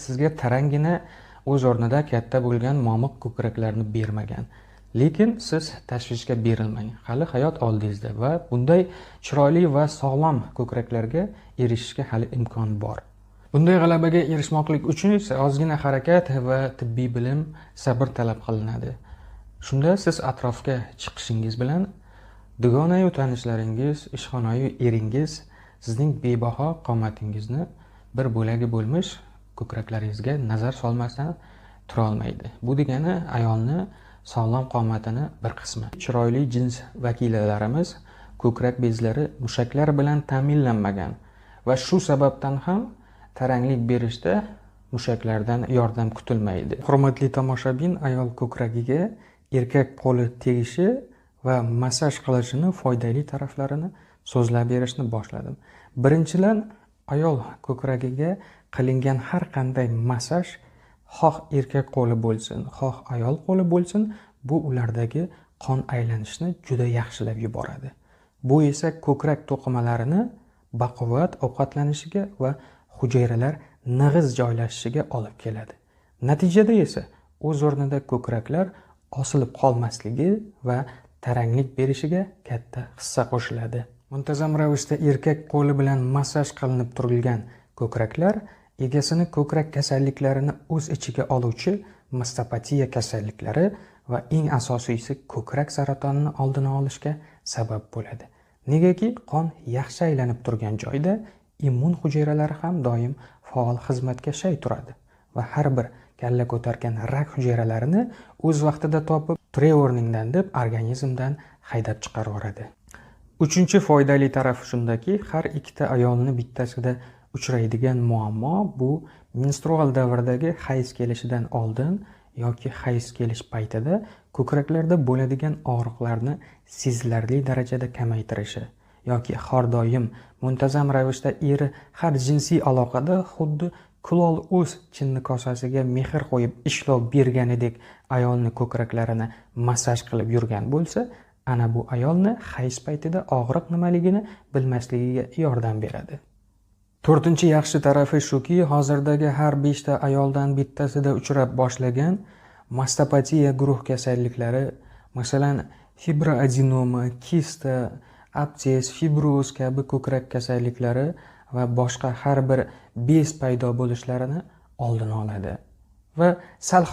sizga tarangina o'z o'rnida katta bo'lgan momiq ko'kraklarni bermagan. Lekin siz tashvishga berilmang. Hali hayot oldingizda va bunday chiroyli va sog'lom ko'kraklarga erishishga hali imkon bor. Bunday g'alabaga erishmoqlik uchun esa ozgina harakat va tibbiy bilim, sabr talab qilinadi. Shunda siz atrofga chiqishingiz bilan dugonayu tanishlaringiz, ishxonayu eringiz sizning bebaho qomatingizni bir bo'lagi bo'lmish ko'kraklaringizga nazar solmasdan tura olmaydi. Bu degani ayolni sog'lom qomatini bir qismi. Chiroyli jins vakillarimiz ko'krak bezlari mushaklar bilan ta'minlanmagan va shu sababdan ham taranglik berishda mushaklardan yordam kutilmaydi. Hurmatli tomoshabin, ayol ko'kragiga erkak qo'li tegishi va massaj qilishini foydali taraflarini so'zlab berishni boshladim. Birinchidan, ayol ko'kragiga qilingan har qanday massaj, xoh erkak qo'li bo'lsin, xoh ayol qo'li bo'lsin, bu ulardagi qon aylanishini juda yaxshilab yuboradi. Bu esa ko'krak to'qimalarini baquvvat ovqatlanishiga va hujayralar nig'iz joylashishiga olib keladi. Natijada esa o'z o'rnida ko'kraklar osilib qolmasligi va taranglik berishiga katta hissa qo'shiladi. Muntazam ravishda erkak qo'li bilan massaj qilinib turilgan ko'kraklar egasini ko'krak kasalliklarini o'z ichiga oluvchi mastopatiya kasalliklari va eng asosiysi ko'krak saratonini oldini olishga sabab bo'ladi. Negaki qon yaxshi aylanib turgan joyda immun hujayralari ham doim faol xizmatga shay turadi va har bir kalla ko'targan rak hujayralarini o'z vaqtida topib, ture o'rningdan deb organizmdan haydab chiqarib yuboradi. Uchinchi foydali taraf shundaki, har ikkita ayolni bittasida uchraydigan muammo bu menstrual davrdagi hayz kelishidan oldin yoki hayz kelish paytida ko'kraklarda bo'ladigan og'riqlarni sezilarli darajada kamaytirishi yoki har doim muntazam ravishda eri har jinsiy aloqada xuddi kulol o'z chinni kosasiga mehr qo'yib ishlov berganidek ayolni ko'kraklarini massaj qilib yurgan bo'lsa, ana bu ayolni hayz paytida og'riq nimaligini bilmasligiga yordam beradi. To'rtinchi yaxshi tarafi shuki, hozirdagi har 5 ta ayoldan bittasida uchrab boshlagan mastopatiya guruh kasalliklari, masalan, fibroadenoma, kista, absses, fibroz kabi ko'krak kasalliklari va boshqa har bir bez paydo bo'lishlarini oldini oladi va sal